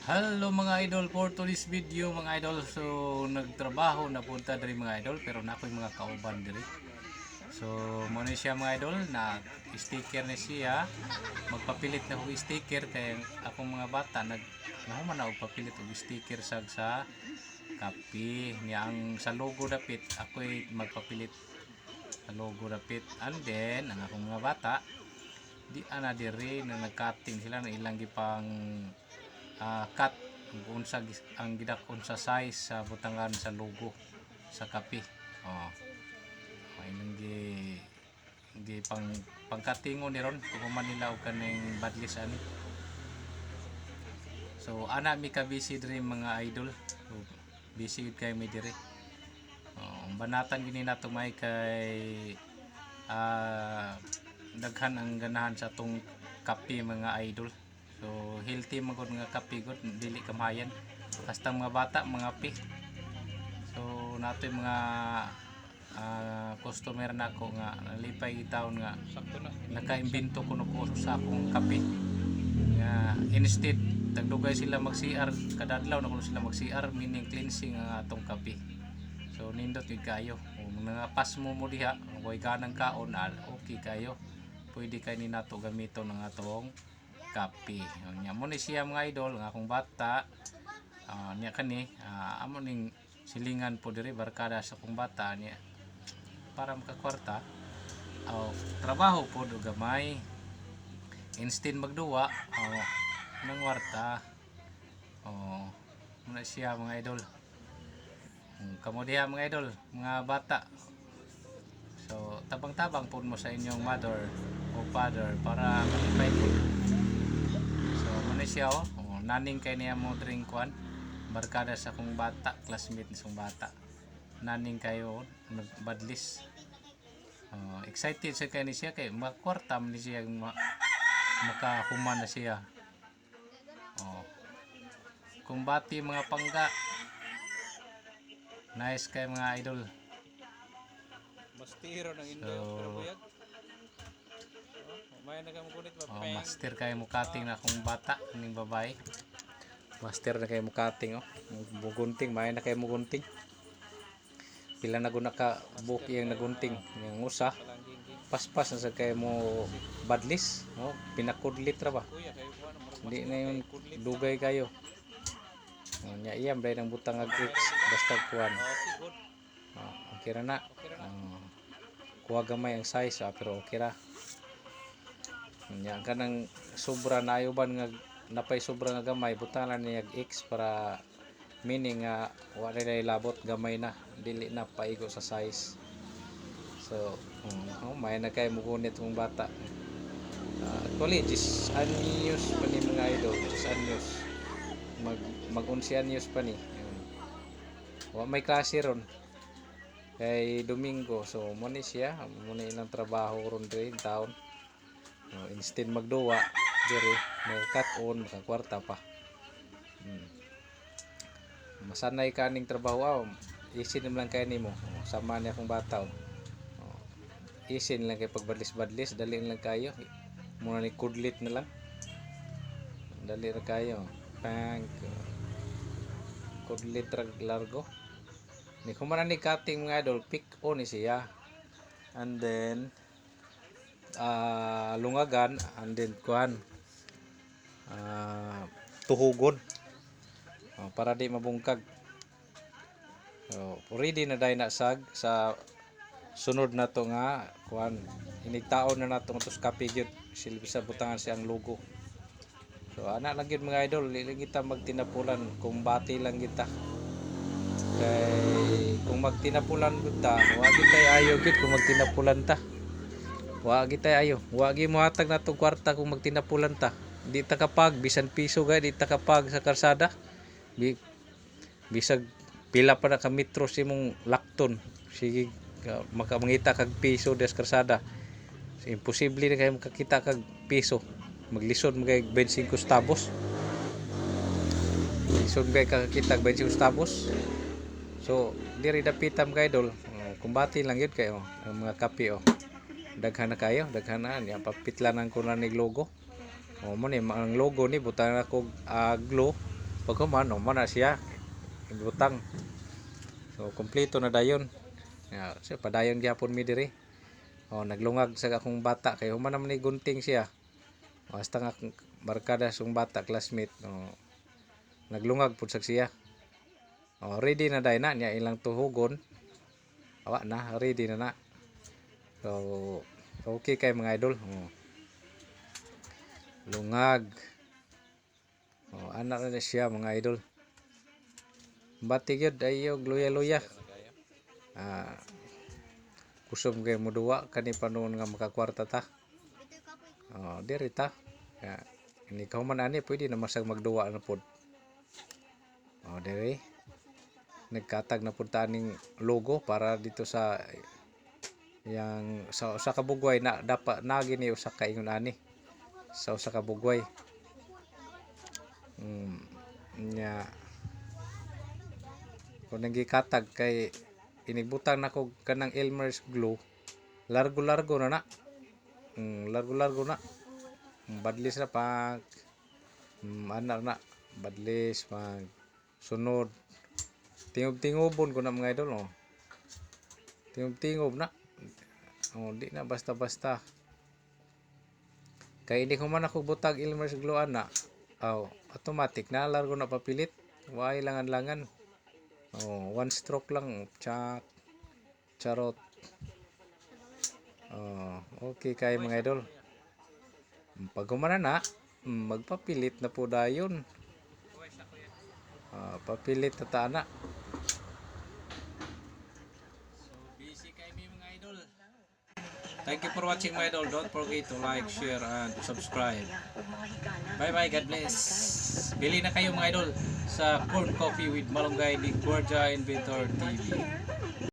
Hello mga idol, for today's video mga idol. So nagtrabaho na punta diri mga idol pero na ako'y mga kauban diri. So mo ni siya mga idol na sticker ni siya. Magpapilit na og sticker kay akong mga bata nahuman na og papilit og sticker sa kape niya ang sa logo dapit ako'y magpapilit sa logo dapit. And then ang akong mga bata di ana diri na nagcutting sila na ilang gipang cut unsa ang gidakon sa size sa butangan sa logo sa kape. Ay nang gi pangkatingon ni ron kung man nila og kaning badlis ani. So ana mi ka busy diri mga idol. So, busy gid kay mi diri. Banatan gini nato may kay daghan ang ganahan sa tong kape mga idol. So healthy man gud nga kape gud dili kamayan basta mga bata mga pi. So natoy mga customer nako nga nalipay gitawon nga nakaimbento kuno ko sa akong kape nga instead tagdugay sila mag CR kada adlaw na kuno sila mag CR meaning cleansing ang atong kape. So nindot gyud kayo mga pas mo diha way ganang kaon okay kayo pwede kay ni nato gamiton ng atong kape. Nya mo ni siya mga idol nga akong bata nya kani amo ning silingan po diri barkada sa akong bata niya para makakwarta trabaho po do gamay instead magduwa nang warta muna siya mga idol. Kamo diha mga idol mga bata, so tabang-tabang po mo sa inyong mother o father para malipay po. So muna siya naning kay niya mo drink kwan barkada sa akong bata, classmate ni song bata naning kayo nagbadlis. Excited sa kay ni siya kay makwarta man ni siya makahuman na siya. Kumbati mga pangga, nice kay mga idol. Mastiro ng Indo pero buyag. May nagamugunit ba? Master kay mo cutting na akong bata ning babae. Master na kay mo cutting mugunting may na kay mugunting. Pila na guna ka book yang nagunting yang usa. Paspas na sa kay mo badlis, pinakudlit ra ba? Hindi na yung dugay kayo. Nya iyam dai nang butang ag X basta kuan. Okay ra na. Kuha gamay ang size pero okay ra. Nya kanang sobra na ayuban nga napay sobra nga gamay butang lang niya X para meaning nga wa na labot gamay na dili na paigo sa size. So may na kay mugunit mong bata. Actually just anyos pa ni mga idol, just anyos mag 11 anyos pa ni. Wa may klase ron kay Domingo, so mo ni siya mo ni ilang trabaho ron diri taon. Instead magduwa diri may cut on makakwarta pa. Masanay kaning trabaho isin lang kay nimo sama ni akong bata isin lang kay pagbadlis-badlis dali lang kayo muna ni kudlit na lang dali ra kayo pang kudlit ra largo ni kumana ni cutting mga idol pick on ni siya and then lungagan and then kuan tuhugon para di mabungkag. So ready na dai na sag sa sunod na to nga kuan inigtaon na nato tos kape gyud silbi sa butangan siyang logo. So ana lang gyud mga idol dili kita magtinapulan kung bati lang kita kay kung magtinapulan gud ta wa gitay ayo gid kung magtinapulan ta wa gitay ayo wa gi mohatag nato kwarta kung magtinapulan ta di ta kapag bisan piso gay di ta kapag sa karsada bisag pila pa na ka metro si mong lakton sige makamangita kag piso des karsada. So, imposible na kayo makakita kag piso maglisod magay 25 centavos lisod kay kakakita 25 centavos. So diri dapitam kay idol kumbati lang yun kayo ang mga kape daghan na kayo daghan na niya papitlanan ko na nig logo mo ni ang logo ni butang na ko glue Pag human, na siya. Ibutang. So, kompleto na dayon. So, padayon gyapon mi diri. Naglungag sa akong bata. Kay human naman ni gunting siya. Basta nga barkada sung bata, classmate. Naglungag po sa siya. Ready na dayon na. Niya ilang tuhugon. Awa na, ready na na. So, okay kay mga idol. Lungag. Anak na siya mga idol. Batig yun, ayog, luya-luya. Kusum kayo mo duwa, kani panon nga makakwarta ta. Diri ta. Ini ka man ani, pwede na masag magduwa na pod. Diri. Nagkatag na punta ning logo para dito sa yang sa kabugway na dapat na gini usa ka ingon ani sa usa ka bugway nya kung nagikatag kay inigbutang nako kanang Elmer's glue largo na largo na badlis na pag na badlis pag sunod tingob-tingobon ko na mga idol tingob na di na basta-basta kay hindi ko man ako butag Elmer's glue na automatic na largo na papilit way langan-langan one stroke lang charot okay kay mga idol pag humana na magpapilit na po dayon papilit na tana. Busy kay mi mga idol. Thank you for watching my idol. Don't forget to like, share, and subscribe. Bye bye. God bless. Bili na kayo mga idol sa Corn Coffee with Malunggay ni Guardia Inventor TV.